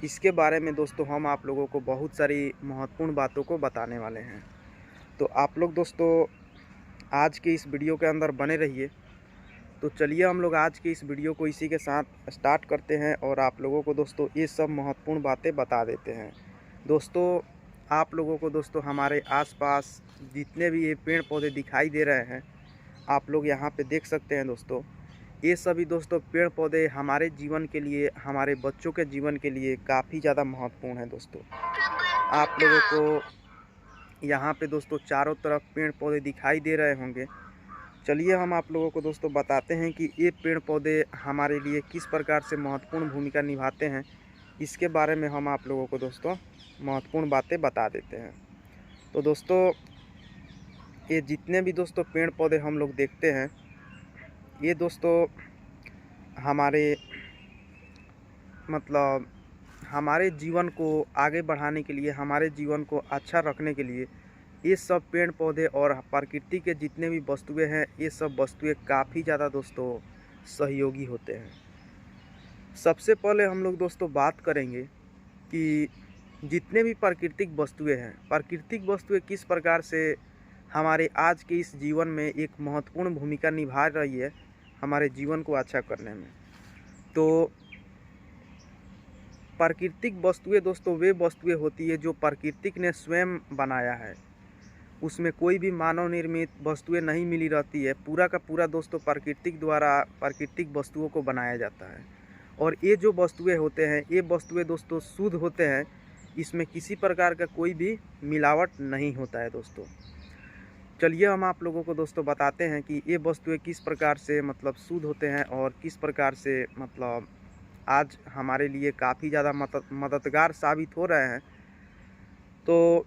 इसके बारे में दोस्तों हम आप लोगों को बहुत सारी महत्वपूर्ण बातों को बताने वाले हैं। तो आप लोग दोस्तों आज के इस वीडियो के अंदर बने रहिए। तो चलिए हम लोग आज के इस वीडियो को इसी के साथ स्टार्ट करते हैं और आप लोगों को दोस्तों ये सब महत्वपूर्ण बातें बता देते हैं। दोस्तों आप लोगों को दोस्तों हमारे आसपास जितने भी ये पेड़ पौधे दिखाई दे रहे हैं, आप लोग यहाँ पे देख सकते हैं दोस्तों। ये सभी दोस्तों पेड़ पौधे हमारे जीवन के लिए, हमारे बच्चों के जीवन के लिए काफ़ी ज़्यादा महत्वपूर्ण है दोस्तों। आप लोगों को यहाँ पे दोस्तों चारों तरफ पेड़ पौधे दिखाई दे रहे होंगे। चलिए हम आप लोगों को दोस्तों बताते हैं कि ये पेड़ पौधे हमारे लिए किस प्रकार से महत्वपूर्ण भूमिका निभाते हैं। इसके बारे में हम आप लोगों को दोस्तों महत्वपूर्ण बातें बता देते हैं। तो दोस्तों ये जितने भी दोस्तों पेड़ पौधे हम लोग देखते हैं, ये दोस्तों हमारे मतलब हमारे जीवन को आगे बढ़ाने के लिए, हमारे जीवन को अच्छा रखने के लिए ये सब पेड़ पौधे और प्रकृति के जितने भी वस्तुएं हैं, ये सब वस्तुएं काफ़ी ज़्यादा दोस्तों सहयोगी होते हैं। सबसे पहले हम लोग दोस्तों बात करेंगे कि जितने भी प्राकृतिक वस्तुएं हैं, प्राकृतिक वस्तुएं किस प्रकार से हमारे आज के इस जीवन में एक महत्वपूर्ण भूमिका निभा रही है हमारे जीवन को अच्छा करने में। तो प्राकृतिक वस्तुएं दोस्तों वे वस्तुएं होती है जो प्राकृतिक ने स्वयं बनाया है। उसमें कोई भी मानव निर्मित वस्तुएं नहीं मिली रहती है। पूरा का पूरा दोस्तों प्राकृतिक द्वारा प्राकृतिक वस्तुओं को बनाया जाता है। और ये जो वस्तुएं होते हैं, ये वस्तुएं दोस्तों शुद्ध होते हैं। इसमें किसी प्रकार का कोई भी मिलावट नहीं होता है दोस्तों। चलिए हम आप लोगों को दोस्तों बताते हैं कि ये वस्तुएं किस प्रकार से मतलब शुद्ध होते हैं और किस प्रकार से मतलब आज हमारे लिए काफ़ी ज़्यादा मददगार साबित हो रहे हैं। तो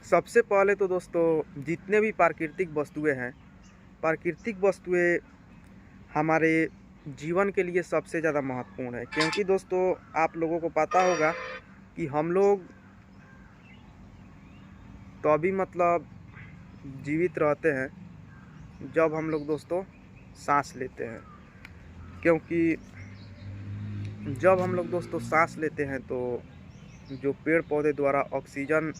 सबसे पहले तो दोस्तों जितने भी प्राकृतिक वस्तुएं हैं, प्राकृतिक वस्तुएं हमारे जीवन के लिए सबसे ज़्यादा महत्वपूर्ण है। क्योंकि दोस्तों आप लोगों को पता होगा कि हम लोग तो अभी मतलब जीवित रहते हैं जब हम लोग दोस्तों सांस लेते हैं। क्योंकि जब हम लोग दोस्तों सांस लेते हैं तो जो पेड़ पौधे द्वारा ऑक्सीजन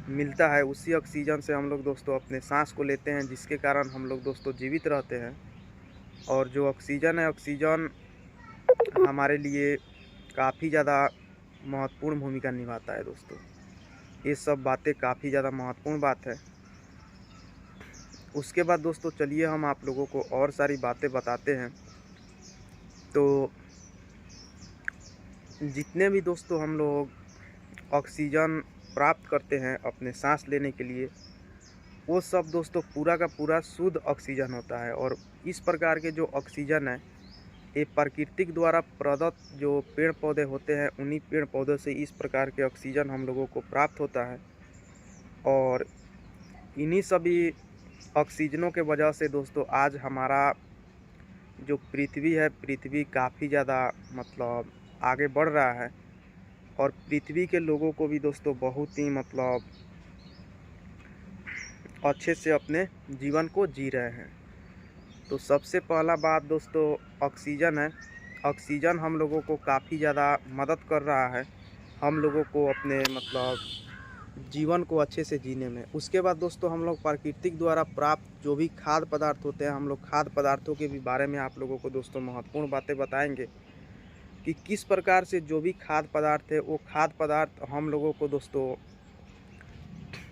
मिलता है, उसी ऑक्सीजन से हम लोग दोस्तों अपने सांस को लेते हैं, जिसके कारण हम लोग दोस्तों जीवित रहते हैं। और जो ऑक्सीजन है, ऑक्सीजन हमारे लिए काफ़ी ज़्यादा महत्वपूर्ण भूमिका निभाता है दोस्तों। ये सब बातें काफ़ी ज़्यादा महत्वपूर्ण बात है। उसके बाद दोस्तों चलिए हम आप लोगों को और सारी बातें बताते हैं। तो जितने भी दोस्तों हम लोग ऑक्सीजन प्राप्त करते हैं अपने सांस लेने के लिए, वो सब दोस्तों पूरा का पूरा शुद्ध ऑक्सीजन होता है। और इस प्रकार के जो ऑक्सीजन है, ये प्राकृतिक द्वारा प्रदत्त जो पेड़ पौधे होते हैं, उन्हीं पेड़ पौधों से इस प्रकार के ऑक्सीजन हम लोगों को प्राप्त होता है। और इन्हीं सभी ऑक्सीजनों के वजह से दोस्तों आज हमारा जो पृथ्वी है, पृथ्वी काफ़ी ज़्यादा मतलब आगे बढ़ रहा है। और पृथ्वी के लोगों को भी दोस्तों बहुत ही मतलब अच्छे से अपने जीवन को जी रहे हैं। तो सबसे पहला बात दोस्तों ऑक्सीजन है। ऑक्सीजन हम लोगों को काफ़ी ज़्यादा मदद कर रहा है हम लोगों को अपने मतलब जीवन को अच्छे से जीने में। उसके बाद दोस्तों हम लोग प्राकृतिक द्वारा प्राप्त जो भी खाद्य पदार्थ होते हैं, हम लोग खाद्य पदार्थों के भी बारे में आप लोगों को दोस्तों महत्वपूर्ण बातें बताएंगे कि किस प्रकार से जो भी खाद्य पदार्थ है, वो खाद्य पदार्थ हम लोगों को दोस्तों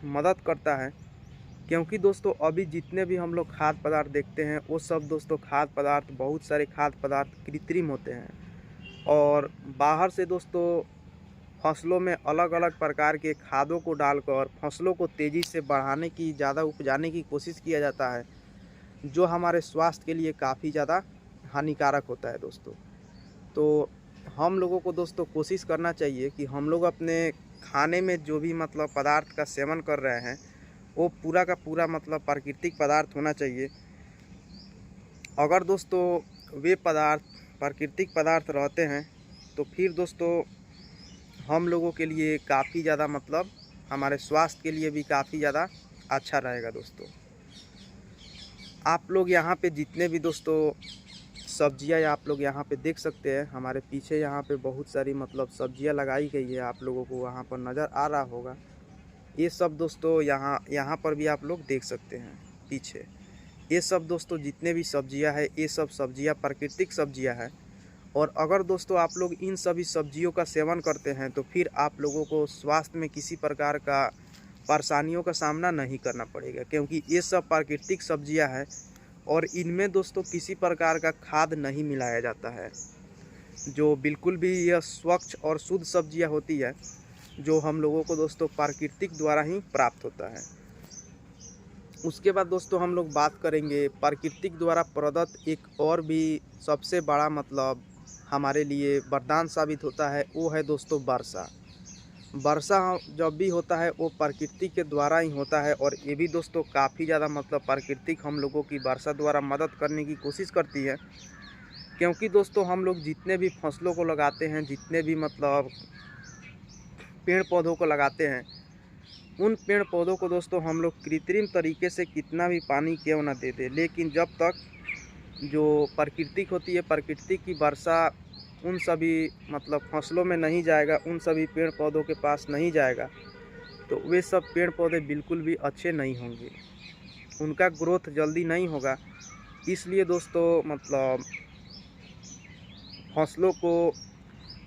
मदद करता है। क्योंकि दोस्तों अभी जितने भी हम लोग खाद्य पदार्थ देखते हैं, वो सब दोस्तों खाद्य पदार्थ, बहुत सारे खाद्य पदार्थ कृत्रिम होते हैं। और बाहर से दोस्तों फसलों में अलग अलग प्रकार के खादों को डालकर फसलों को तेज़ी से बढ़ाने की, ज़्यादा उपजाने की कोशिश किया जाता है, जो हमारे स्वास्थ्य के लिए काफ़ी ज़्यादा हानिकारक होता है दोस्तों। तो हम लोगों को दोस्तों कोशिश करना चाहिए कि हम लोग अपने खाने में जो भी मतलब पदार्थ का सेवन कर रहे हैं, वो पूरा का पूरा मतलब प्राकृतिक पदार्थ होना चाहिए। अगर दोस्तों वे पदार्थ प्राकृतिक पदार्थ रहते हैं तो फिर दोस्तों हम लोगों के लिए काफ़ी ज़्यादा मतलब हमारे स्वास्थ्य के लिए भी काफ़ी ज़्यादा अच्छा रहेगा दोस्तों। आप लोग यहाँ पे जितने भी दोस्तों सब्जियां आप लोग यहाँ पे देख सकते हैं। हमारे पीछे यहाँ पे बहुत सारी मतलब सब्जियां लगाई गई है, आप लोगों को वहाँ पर नज़र आ रहा होगा। ये सब दोस्तों यहाँ यहाँ पर भी आप लोग देख सकते हैं पीछे। ये सब दोस्तों जितने भी सब्जियां हैं, ये सब सब्जियां प्राकृतिक सब्जियां हैं। और अगर दोस्तों आप लोग इन सभी सब्जियों का सेवन करते हैं तो फिर आप लोगों को स्वास्थ्य में किसी प्रकार का परेशानियों का सामना नहीं करना पड़ेगा, क्योंकि ये सब प्राकृतिक सब्जियां हैं और इनमें दोस्तों किसी प्रकार का खाद नहीं मिलाया जाता है। जो बिल्कुल भी यह स्वच्छ और शुद्ध सब्जियां होती है, जो हम लोगों को दोस्तों प्राकृतिक द्वारा ही प्राप्त होता है। उसके बाद दोस्तों हम लोग बात करेंगे प्राकृतिक द्वारा प्रदत्त एक और भी सबसे बड़ा मतलब हमारे लिए वरदान साबित होता है, वो है दोस्तों वर्षा। वर्षा जब भी होता है वो प्रकृति के द्वारा ही होता है और ये भी दोस्तों काफ़ी ज़्यादा मतलब प्रकृति हम लोगों की वर्षा द्वारा मदद करने की कोशिश करती है। क्योंकि दोस्तों हम लोग जितने भी फसलों को लगाते हैं, जितने भी मतलब पेड़ पौधों को लगाते हैं, उन पेड़ पौधों को दोस्तों हम लोग कृत्रिम तरीके से कितना भी पानी क्यों ना दे दे, लेकिन जब तक जो प्रकृति होती है, प्रकृति की वर्षा उन सभी मतलब फसलों में नहीं जाएगा, उन सभी पेड़ पौधों के पास नहीं जाएगा, तो वे सब पेड़ पौधे बिल्कुल भी अच्छे नहीं होंगे, उनका ग्रोथ जल्दी नहीं होगा। इसलिए दोस्तों मतलब फसलों को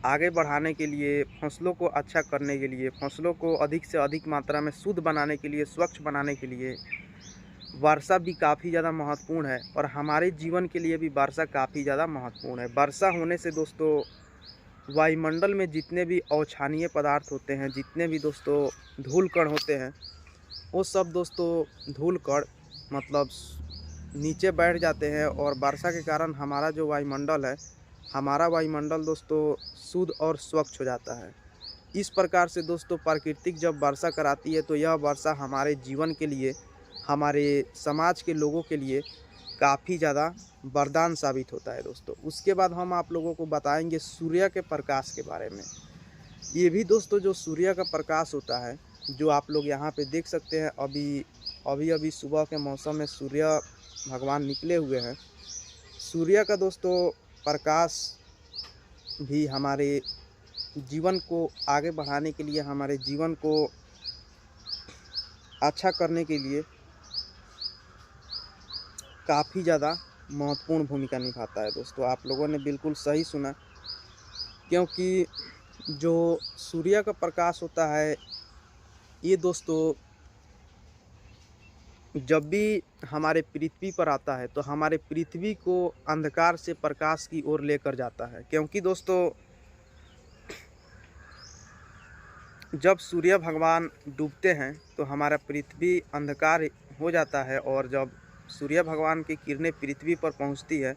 आगे बढ़ाने के लिए, फसलों को अच्छा करने के लिए, फसलों को अधिक से अधिक मात्रा में शुद्ध बनाने के लिए, स्वच्छ बनाने के लिए वर्षा भी काफ़ी ज़्यादा महत्वपूर्ण है। और हमारे जीवन के लिए भी वर्षा काफ़ी ज़्यादा महत्वपूर्ण है। वर्षा होने से दोस्तों वायुमंडल में जितने भी अवांछनीय पदार्थ होते हैं, जितने भी दोस्तों धूल कण होते हैं, वो सब दोस्तों धूल कण मतलब नीचे बैठ जाते हैं और वर्षा के कारण हमारा जो वायुमंडल है, हमारा वायुमंडल दोस्तों शुद्ध और स्वच्छ हो जाता है। इस प्रकार से दोस्तों प्राकृतिक जब वर्षा कराती है तो यह वर्षा हमारे जीवन के लिए, हमारे समाज के लोगों के लिए काफ़ी ज़्यादा वरदान साबित होता है दोस्तों। उसके बाद हम आप लोगों को बताएंगे सूर्य के प्रकाश के बारे में। ये भी दोस्तों जो सूर्य का प्रकाश होता है, जो आप लोग यहाँ पे देख सकते हैं, अभी सुबह के मौसम में सूर्य भगवान निकले हुए हैं। सूर्य का दोस्तों प्रकाश भी हमारे जीवन को आगे बढ़ाने के लिए, हमारे जीवन को अच्छा करने के लिए काफ़ी ज़्यादा महत्वपूर्ण भूमिका निभाता है दोस्तों। आप लोगों ने बिल्कुल सही सुना, क्योंकि जो सूर्य का प्रकाश होता है, ये दोस्तों जब भी हमारे पृथ्वी पर आता है तो हमारे पृथ्वी को अंधकार से प्रकाश की ओर लेकर जाता है। क्योंकि दोस्तों जब सूर्य भगवान डूबते हैं तो हमारा पृथ्वी अंधकार हो जाता है, और जब सूर्य भगवान की किरणें पृथ्वी पर पहुंचती है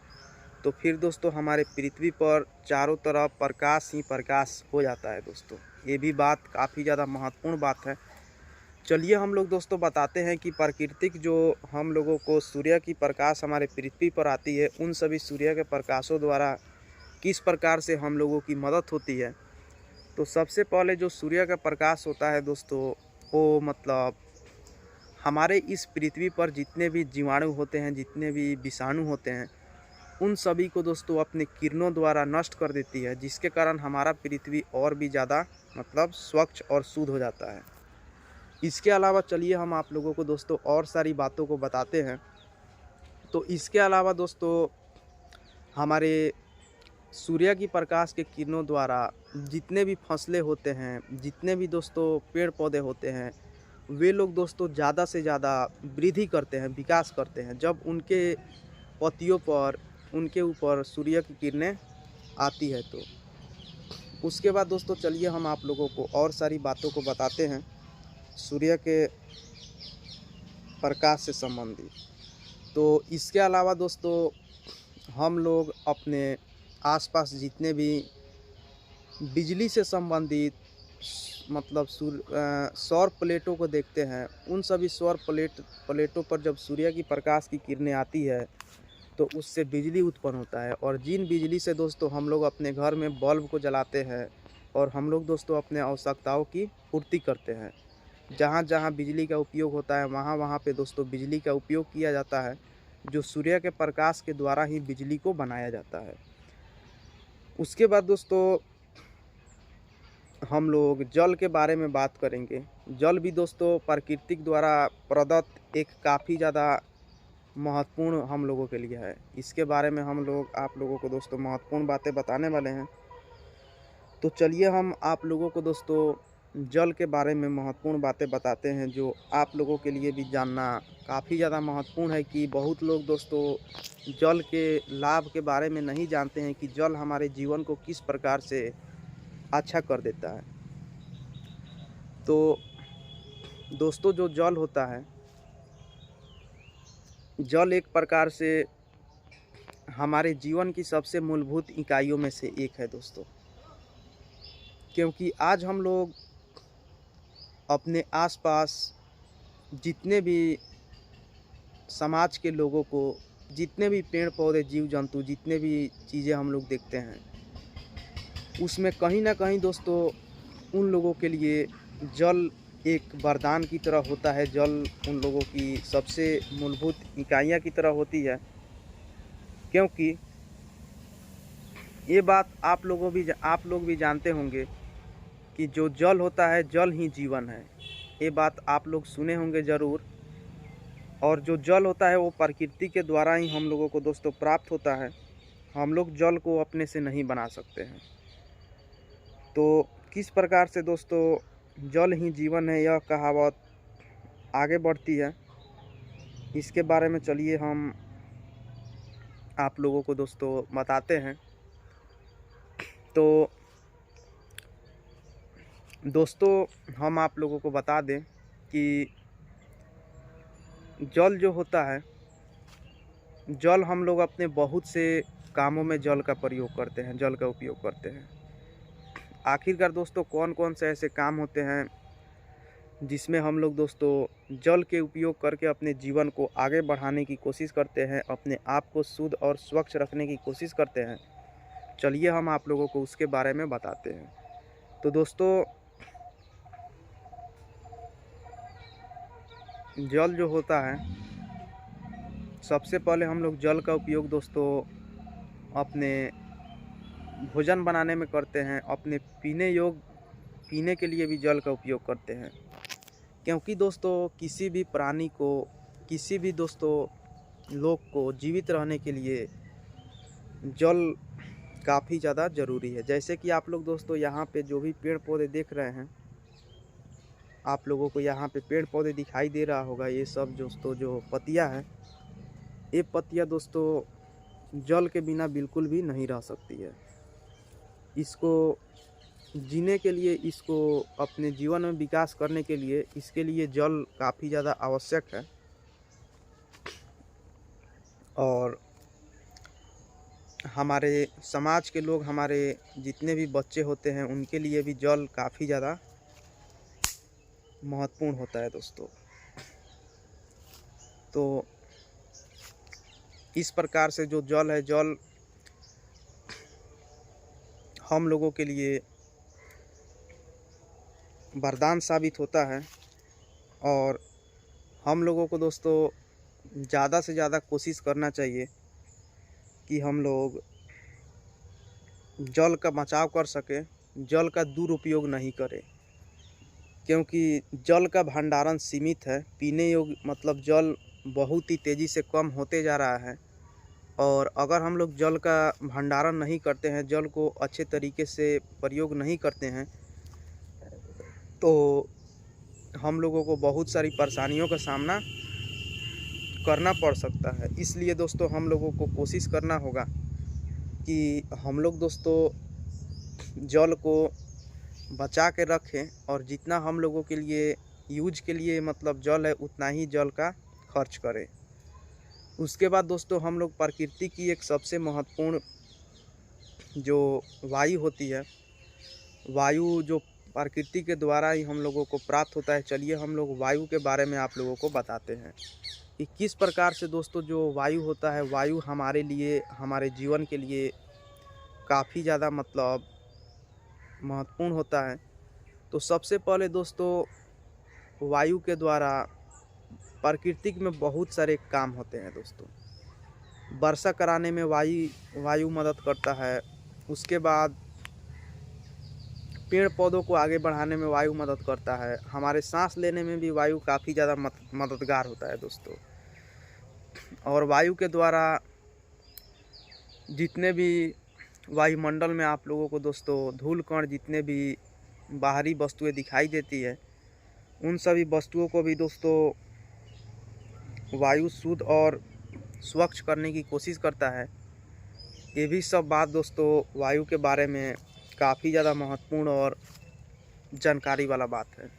तो फिर दोस्तों हमारे पृथ्वी पर चारों तरफ प्रकाश ही प्रकाश हो जाता है दोस्तों। ये भी बात काफ़ी ज़्यादा महत्वपूर्ण बात है। चलिए हम लोग दोस्तों बताते हैं कि प्राकृतिक जो हम लोगों को सूर्य की प्रकाश हमारे पृथ्वी पर आती है, उन सभी सूर्य के प्रकाशों द्वारा किस प्रकार से हम लोगों की मदद होती है। तो सबसे पहले जो सूर्य का प्रकाश होता है दोस्तों, वो मतलब हमारे इस पृथ्वी पर जितने भी जीवाणु होते हैं, जितने भी विषाणु होते हैं, उन सभी को दोस्तों अपने किरणों द्वारा नष्ट कर देती है, जिसके कारण हमारा पृथ्वी और भी ज़्यादा मतलब स्वच्छ और शुद्ध हो जाता है। इसके अलावा चलिए हम आप लोगों को दोस्तों और सारी बातों को बताते हैं। तो इसके अलावा दोस्तों हमारे सूर्य की प्रकाश के किरणों द्वारा जितने भी फसलें होते हैं, जितने भी दोस्तों पेड़ पौधे होते हैं, वे लोग दोस्तों ज़्यादा से ज़्यादा वृद्धि करते हैं, विकास करते हैं, जब उनके पत्तियों पर, उनके ऊपर सूर्य की किरणें आती है। तो उसके बाद दोस्तों चलिए हम आप लोगों को और सारी बातों को बताते हैं सूर्य के प्रकाश से संबंधित। तो इसके अलावा दोस्तों हम लोग अपने आसपास जितने भी बिजली से संबंधित मतलब सौर प्लेटों को देखते हैं, उन सभी सौर प्लेटों पर जब सूर्य की प्रकाश की किरणें आती है तो उससे बिजली उत्पन्न होता है। और जिन बिजली से दोस्तों हम लोग अपने घर में बल्ब को जलाते हैं और हम लोग दोस्तों अपने आवश्यकताओं की पूर्ति करते हैं। जहाँ जहाँ बिजली का उपयोग होता है, वहाँ वहाँ पे दोस्तों बिजली का उपयोग किया जाता है, जो सूर्य के प्रकाश के द्वारा ही बिजली को बनाया जाता है। उसके बाद दोस्तों हम लोग जल के बारे में बात करेंगे। जल भी दोस्तों प्रकृति द्वारा प्रदत्त एक काफ़ी ज़्यादा महत्वपूर्ण हम लोगों के लिए है। इसके बारे में हम लोग आप लोगों को दोस्तों महत्वपूर्ण बातें बताने वाले हैं। तो चलिए हम आप लोगों को दोस्तों जल के बारे में महत्वपूर्ण बातें बताते हैं, जो आप लोगों के लिए भी जानना काफ़ी ज़्यादा महत्वपूर्ण है। कि बहुत लोग दोस्तों जल के लाभ के बारे में नहीं जानते हैं कि जल हमारे जीवन को किस प्रकार से अच्छा कर देता है। तो दोस्तों जो जल होता है, जल एक प्रकार से हमारे जीवन की सबसे मूलभूत इकाइयों में से एक है दोस्तों। क्योंकि आज हम लोग अपने आसपास जितने भी समाज के लोगों को, जितने भी पेड़ पौधे जीव जंतु, जितने भी चीज़ें हम लोग देखते हैं, उसमें कहीं ना कहीं दोस्तों उन लोगों के लिए जल एक वरदान की तरह होता है। जल उन लोगों की सबसे मूलभूत इकाइयाँ की तरह होती है। क्योंकि ये बात आप लोग भी जानते होंगे कि जो जल होता है, जल ही जीवन है। ये बात आप लोग सुने होंगे ज़रूर। और जो जल होता है वो प्रकृति के द्वारा ही हम लोगों को दोस्तों प्राप्त होता है। हम लोग जल को अपने से नहीं बना सकते हैं। तो किस प्रकार से दोस्तों जल ही जीवन है, यह कहावत आगे बढ़ती है। इसके बारे में चलिए हम आप लोगों को दोस्तों बताते हैं। तो दोस्तों हम आप लोगों को बता दें कि जल जो होता है, जल हम लोग अपने बहुत से कामों में जल का प्रयोग करते हैं, जल का उपयोग करते हैं। आखिरकार दोस्तों कौन कौन से ऐसे काम होते हैं जिसमें हम लोग दोस्तों जल के उपयोग करके अपने जीवन को आगे बढ़ाने की कोशिश करते हैं, अपने आप को शुद्ध और स्वच्छ रखने की कोशिश करते हैं। चलिए हम आप लोगों को उसके बारे में बताते हैं। तो दोस्तों जल जो होता है, सबसे पहले हम लोग जल का उपयोग दोस्तों अपने भोजन बनाने में करते हैं, अपने पीने के लिए भी जल का उपयोग करते हैं। क्योंकि दोस्तों किसी भी प्राणी को, किसी भी दोस्तों लोग को जीवित रहने के लिए जल काफ़ी ज़्यादा ज़रूरी है। जैसे कि आप लोग दोस्तों यहाँ पे जो भी पेड़ पौधे देख रहे हैं, आप लोगों को यहाँ पे पेड़ पौधे दिखाई दे रहा होगा। ये सब दोस्तों जो पत्तियाँ हैं, ये पत्तियाँ दोस्तों जल के बिना बिल्कुल भी नहीं रह सकती है। इसको जीने के लिए, इसको अपने जीवन में विकास करने के लिए, इसके लिए जल काफ़ी ज़्यादा आवश्यक है। और हमारे समाज के लोग, हमारे जितने भी बच्चे होते हैं, उनके लिए भी जल काफ़ी ज़्यादा महत्वपूर्ण होता है दोस्तों। तो इस प्रकार से जो जल है, जल हम लोगों के लिए वरदान साबित होता है। और हम लोगों को दोस्तों ज़्यादा से ज़्यादा कोशिश करना चाहिए कि हम लोग जल का बचाव कर सकें, जल का दुरुपयोग नहीं करें। क्योंकि जल का भंडारण सीमित है। पीने योग्य मतलब जल बहुत ही तेज़ी से कम होते जा रहा है। और अगर हम लोग जल का भंडारण नहीं करते हैं, जल को अच्छे तरीके से प्रयोग नहीं करते हैं, तो हम लोगों को बहुत सारी परेशानियों का सामना करना पड़ सकता है। इसलिए दोस्तों हम लोगों को कोशिश करना होगा कि हम लोग दोस्तों जल को बचा के रखें। और जितना हम लोगों के लिए यूज के लिए मतलब जल है, उतना ही जल का खर्च करें। उसके बाद दोस्तों हम लोग प्रकृति की एक सबसे महत्वपूर्ण जो वायु होती है, वायु जो प्रकृति के द्वारा ही हम लोगों को प्राप्त होता है। चलिए हम लोग वायु के बारे में आप लोगों को बताते हैं कि किस प्रकार से दोस्तों जो वायु होता है, वायु हमारे लिए, हमारे जीवन के लिए काफ़ी ज़्यादा मतलब महत्वपूर्ण होता है। तो सबसे पहले दोस्तों वायु के द्वारा प्रकृति में बहुत सारे काम होते हैं दोस्तों। वर्षा कराने में वायु मदद करता है। उसके बाद पेड़ पौधों को आगे बढ़ाने में वायु मदद करता है। हमारे सांस लेने में भी वायु काफ़ी ज़्यादा मददगार होता है दोस्तों। और वायु के द्वारा जितने भी वायुमंडल में आप लोगों को दोस्तों धूल कण जितने भी बाहरी वस्तुएं दिखाई देती है, उन सभी वस्तुओं को भी दोस्तों वायु शुद्ध और स्वच्छ करने की कोशिश करता है। ये भी सब बात दोस्तों वायु के बारे में काफ़ी ज़्यादा महत्वपूर्ण और जानकारी वाला बात है।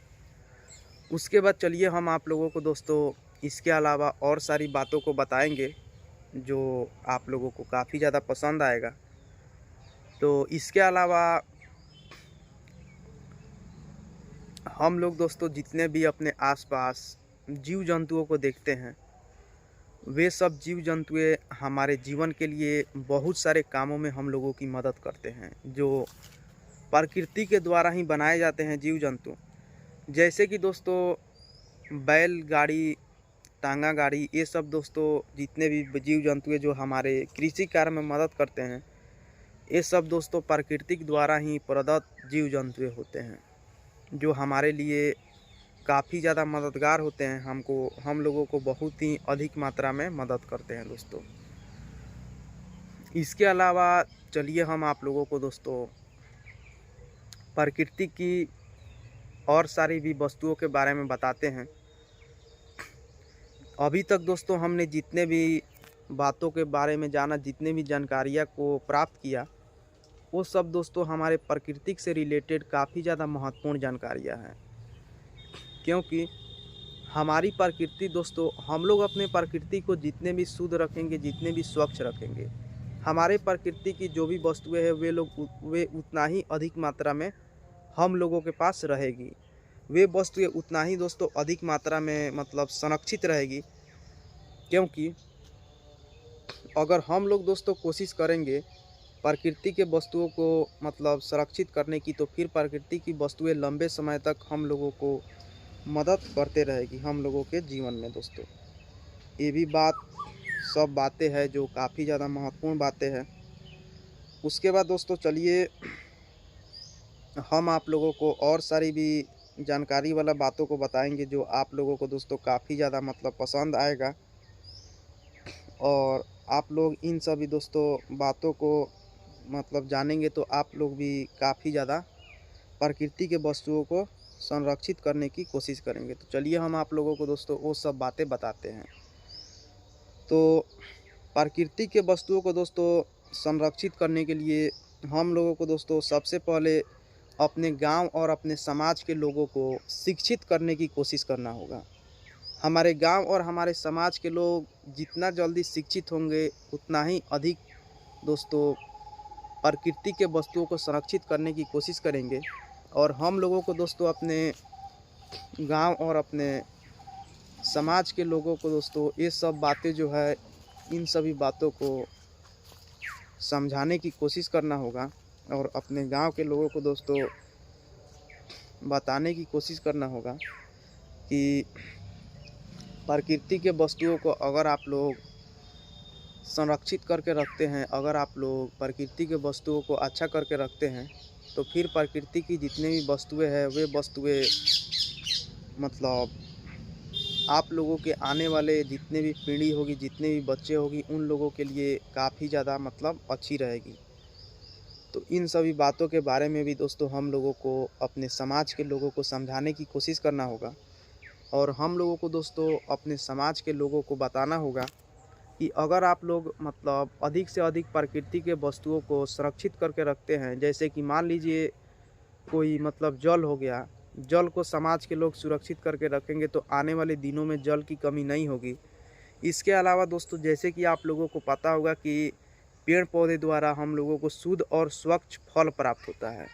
उसके बाद चलिए हम आप लोगों को दोस्तों इसके अलावा और सारी बातों को बताएंगे जो आप लोगों को काफ़ी ज़्यादा पसंद आएगा। तो इसके अलावा हम लोग दोस्तों जितने भी अपने आसपास जीव जंतुओं को देखते हैं, वे सब जीव जंतुएं हमारे जीवन के लिए बहुत सारे कामों में हम लोगों की मदद करते हैं, जो प्रकृति के द्वारा ही बनाए जाते हैं जीव जंतु। जैसे कि दोस्तों बैलगाड़ी, टांगा गाड़ी, ये सब दोस्तों जितने भी जीव जंतु जो हमारे कृषि कार्य में मदद करते हैं, ये सब दोस्तों प्राकृतिक द्वारा ही प्रदत्त जीव जंतु होते हैं, जो हमारे लिए काफ़ी ज़्यादा मददगार होते हैं। हम लोगों को बहुत ही अधिक मात्रा में मदद करते हैं दोस्तों। इसके अलावा चलिए हम आप लोगों को दोस्तों प्रकृति की और सारी भी वस्तुओं के बारे में बताते हैं। अभी तक दोस्तों हमने जितने भी बातों के बारे में जाना, जितने भी जानकारियाँ को प्राप्त किया, वो सब दोस्तों हमारे प्राकृतिक से रिलेटेड काफ़ी ज़्यादा महत्वपूर्ण जानकारियाँ हैं। क्योंकि हमारी प्रकृति दोस्तों, हम लोग अपने प्रकृति को जितने भी शुद्ध रखेंगे, जितने भी स्वच्छ रखेंगे, हमारे प्रकृति की जो भी वस्तुएं हैं वे उतना ही अधिक मात्रा में हम लोगों के पास रहेगी। वे वस्तुएं उतना ही दोस्तों अधिक मात्रा में मतलब संरक्षित रहेगी। क्योंकि अगर हम लोग दोस्तों कोशिश करेंगे प्रकृति के वस्तुओं को मतलब संरक्षित करने की, तो फिर प्रकृति की वस्तुएं लंबे समय तक हम लोगों को मदद करते रहेगी हम लोगों के जीवन में दोस्तों। ये भी सब बातें हैं जो काफ़ी ज़्यादा महत्वपूर्ण बातें हैं। उसके बाद दोस्तों चलिए हम आप लोगों को और सारी भी जानकारी वाला बातों को बताएंगे, जो आप लोगों को दोस्तों काफ़ी ज़्यादा मतलब पसंद आएगा। और आप लोग इन सभी दोस्तों बातों को मतलब जानेंगे तो आप लोग भी काफ़ी ज़्यादा प्रकृति के वस्तुओं को संरक्षित करने की कोशिश करेंगे। तो चलिए हम आप लोगों को दोस्तों वो सब बातें बताते हैं। तो प्रकृति के वस्तुओं को दोस्तों संरक्षित करने के लिए हम लोगों को दोस्तों सबसे पहले अपने गांव और अपने समाज के लोगों को शिक्षित करने की कोशिश करना होगा। हमारे गांव और हमारे समाज के लोग जितना जल्दी शिक्षित होंगे, उतना ही अधिक दोस्तों प्रकृति के वस्तुओं को संरक्षित करने की कोशिश करेंगे। और हम लोगों को दोस्तों अपने गांव और अपने समाज के लोगों को दोस्तों ये सब बातें जो है, इन सभी बातों को समझाने की कोशिश करना होगा। और अपने गांव के लोगों को दोस्तों बताने की कोशिश करना होगा कि प्रकृति के वस्तुओं को अगर आप लोग संरक्षित करके रखते हैं, अगर आप लोग प्रकृति के वस्तुओं को अच्छा करके रखते हैं, तो फिर प्रकृति की जितने भी वस्तुएं हैं, वे वस्तुएं मतलब आप लोगों के आने वाले जितने भी पीढ़ी होगी, जितने भी बच्चे होगी, उन लोगों के लिए काफ़ी ज़्यादा मतलब अच्छी रहेगी। तो इन सभी बातों के बारे में भी दोस्तों हम लोगों को अपने समाज के लोगों को समझाने की कोशिश करना होगा। और हम लोगों को दोस्तों अपने समाज के लोगों को बताना होगा कि अगर आप लोग मतलब अधिक से अधिक प्रकृति के वस्तुओं को संरक्षित करके रखते हैं, जैसे कि मान लीजिए कोई मतलब जल हो गया, जल को समाज के लोग सुरक्षित करके रखेंगे तो आने वाले दिनों में जल की कमी नहीं होगी। इसके अलावा दोस्तों जैसे कि आप लोगों को पता होगा कि पेड़ पौधे द्वारा हम लोगों को शुद्ध और स्वच्छ फल प्राप्त होता है।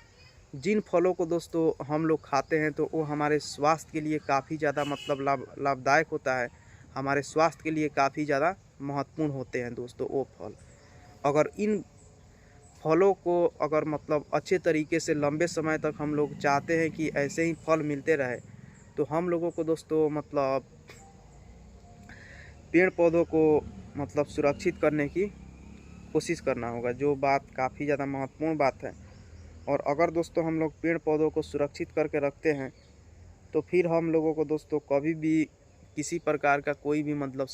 जिन फलों को दोस्तों हम लोग खाते हैं तो वो हमारे स्वास्थ्य के लिए काफ़ी ज़्यादा मतलब लाभदायक होता है, हमारे स्वास्थ्य के लिए काफ़ी ज़्यादा महत्वपूर्ण होते हैं दोस्तों वो फल। अगर इन फलों को अगर मतलब अच्छे तरीके से लंबे समय तक हम लोग चाहते हैं कि ऐसे ही फल मिलते रहे, तो हम लोगों को दोस्तों मतलब पेड़ पौधों को मतलब सुरक्षित करने की कोशिश करना होगा, जो बात काफ़ी ज़्यादा महत्वपूर्ण बात है। और अगर दोस्तों हम लोग पेड़ पौधों को सुरक्षित करके रखते हैं तो फिर हम लोगों को दोस्तों कभी भी किसी प्रकार का कोई भी मतलब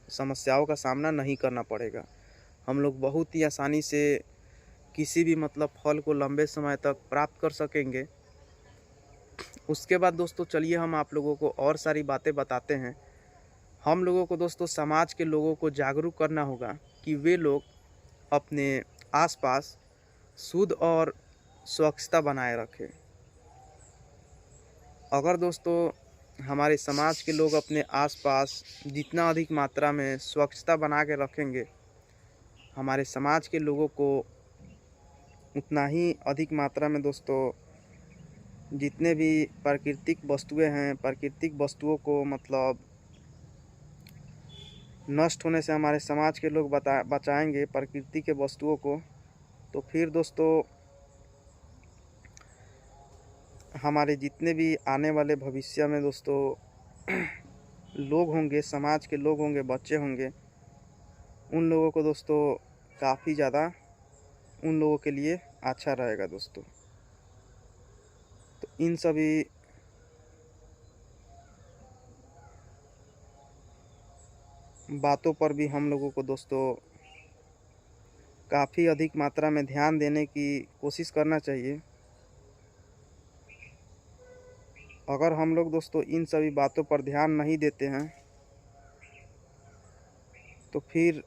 समस्याओं का सामना नहीं करना पड़ेगा। हम लोग बहुत ही आसानी से किसी भी मतलब फल को लंबे समय तक प्राप्त कर सकेंगे। उसके बाद दोस्तों चलिए हम आप लोगों को और सारी बातें बताते हैं। हम लोगों को दोस्तों समाज के लोगों को जागरूक करना होगा कि वे लोग अपने आसपास शुद्ध और स्वच्छता बनाए रखें। अगर दोस्तों हमारे समाज के लोग अपने आसपास जितना अधिक मात्रा में स्वच्छता बना के रखेंगे, हमारे समाज के लोगों को उतना ही अधिक मात्रा में दोस्तों जितने भी प्राकृतिक वस्तुएं हैं, प्राकृतिक वस्तुओं को मतलब नष्ट होने से हमारे समाज के लोग बचाएंगे प्रकृति के वस्तुओं को, तो फिर दोस्तों हमारे जितने भी आने वाले भविष्य में दोस्तों लोग होंगे, समाज के लोग होंगे, बच्चे होंगे, उन लोगों को दोस्तों काफ़ी ज़्यादा उन लोगों के लिए अच्छा रहेगा दोस्तों। तो इन सभी बातों पर भी हम लोगों को दोस्तों काफ़ी अधिक मात्रा में ध्यान देने की कोशिश करना चाहिए। अगर हम लोग दोस्तों इन सभी बातों पर ध्यान नहीं देते हैं तो फिर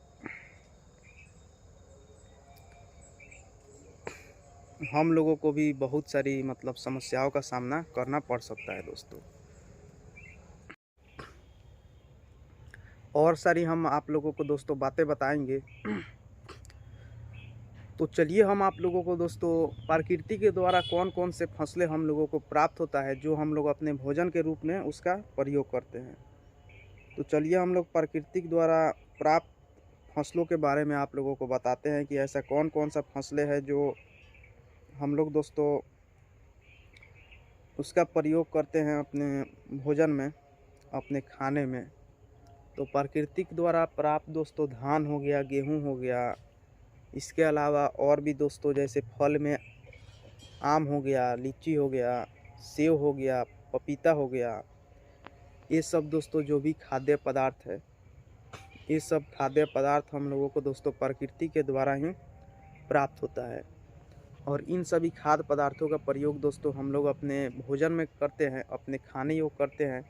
हम लोगों को भी बहुत सारी मतलब समस्याओं का सामना करना पड़ सकता है दोस्तों। और सारी हम आप लोगों को दोस्तों बातें बताएंगे। तो चलिए हम आप लोगों को दोस्तों प्रकृति के द्वारा कौन कौन से फसलें हम लोगों को प्राप्त होता है, जो हम लोग अपने भोजन के रूप में उसका प्रयोग करते हैं। तो चलिए हम लोग प्रकृति के द्वारा प्राप्त फसलों के बारे में आप लोगों को बताते हैं कि ऐसा कौन कौन सा फसलें हैं जो हम लोग दोस्तों उसका प्रयोग करते हैं अपने भोजन में, अपने खाने में। तो प्राकृतिक द्वारा प्राप्त दोस्तों धान हो गया, गेहूं हो गया, इसके अलावा और भी दोस्तों जैसे फल में आम हो गया, लीची हो गया, सेब हो गया, पपीता हो गया, ये सब दोस्तों जो भी खाद्य पदार्थ है, ये सब खाद्य पदार्थ हम लोगों को दोस्तों प्रकृति के द्वारा ही प्राप्त होता है। और इन सभी खाद्य पदार्थों का प्रयोग दोस्तों हम लोग अपने भोजन में करते हैं, अपने खाने योग करते हैं,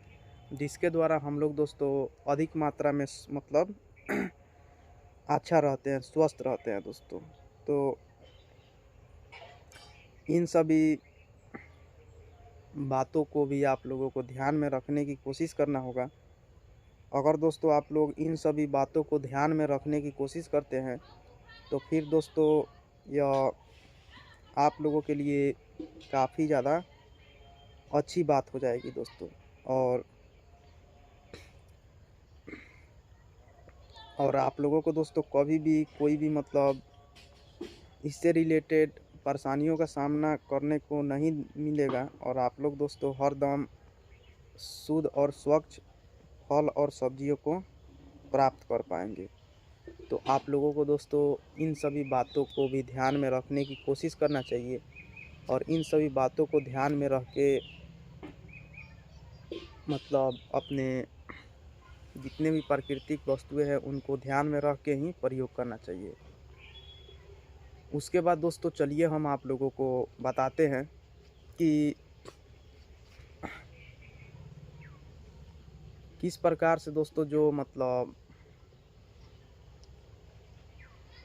जिसके द्वारा हम लोग दोस्तों अधिक मात्रा में मतलब अच्छा रहते हैं, स्वस्थ रहते हैं दोस्तों। तो इन सभी बातों को भी आप लोगों को ध्यान में रखने की कोशिश करना होगा। अगर दोस्तों आप लोग इन सभी बातों को ध्यान में रखने की कोशिश करते हैं तो फिर दोस्तों यह आप लोगों के लिए काफ़ी ज़्यादा अच्छी बात हो जाएगी दोस्तों। और आप लोगों को दोस्तों कभी भी कोई भी मतलब इससे रिलेटेड परेशानियों का सामना करने को नहीं मिलेगा, और आप लोग दोस्तों हरदम शुद्ध और स्वच्छ फल और सब्जियों को प्राप्त कर पाएंगे। तो आप लोगों को दोस्तों इन सभी बातों को भी ध्यान में रखने की कोशिश करना चाहिए, और इन सभी बातों को ध्यान में रख के मतलब अपने जितने भी प्राकृतिक वस्तुएं हैं उनको ध्यान में रख के ही प्रयोग करना चाहिए। उसके बाद दोस्तों चलिए हम आप लोगों को बताते हैं कि किस प्रकार से दोस्तों जो मतलब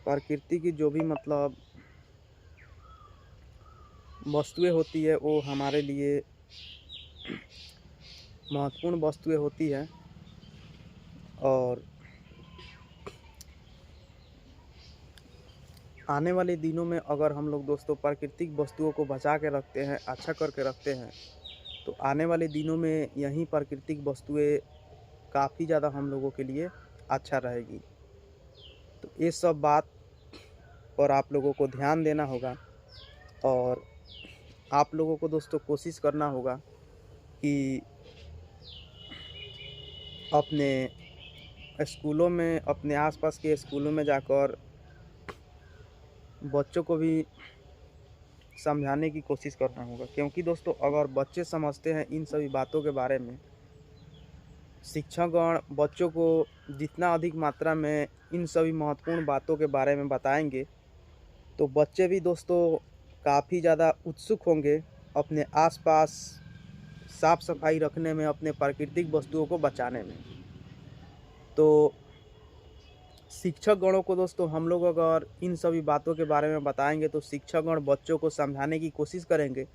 प्रकृति की जो भी मतलब वस्तुएं होती है वो हमारे लिए महत्वपूर्ण वस्तुएं होती है। और आने वाले दिनों में अगर हम लोग दोस्तों प्राकृतिक वस्तुओं को बचा के रखते हैं, अच्छा करके रखते हैं, तो आने वाले दिनों में यही प्राकृतिक वस्तुएं काफ़ी ज़्यादा हम लोगों के लिए अच्छा रहेगी। तो ये सब बात पर आप लोगों को ध्यान देना होगा, और आप लोगों को दोस्तों कोशिश करना होगा कि अपने स्कूलों में, अपने आसपास के स्कूलों में जाकर बच्चों को भी समझाने की कोशिश करना होगा, क्योंकि दोस्तों अगर बच्चे समझते हैं इन सभी बातों के बारे में, शिक्षकगण बच्चों को जितना अधिक मात्रा में इन सभी महत्वपूर्ण बातों के बारे में बताएंगे, तो बच्चे भी दोस्तों काफ़ी ज़्यादा उत्सुक होंगे अपने आसपास साफ सफाई रखने में, अपने प्राकृतिक वस्तुओं को बचाने में। तो शिक्षक गणों को दोस्तों हम लोग अगर इन सभी बातों के बारे में बताएंगे तो शिक्षक गण बच्चों को समझाने की कोशिश करेंगे,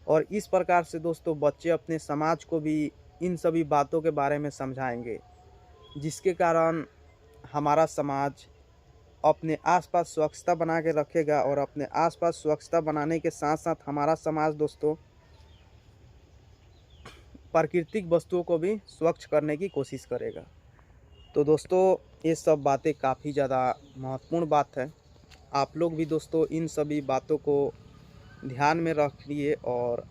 और इस प्रकार से दोस्तों बच्चे अपने समाज को भी इन सभी बातों के बारे में समझाएंगे, जिसके कारण हमारा समाज अपने आसपास स्वच्छता बना के रखेगा, और अपने आसपास स्वच्छता बनाने के साथ साथ हमारा समाज दोस्तों प्राकृतिक वस्तुओं को भी स्वच्छ करने की कोशिश करेगा। तो दोस्तों ये सब बातें काफ़ी ज़्यादा महत्वपूर्ण बात है। आप लोग भी दोस्तों इन सभी बातों को ध्यान में रखिए और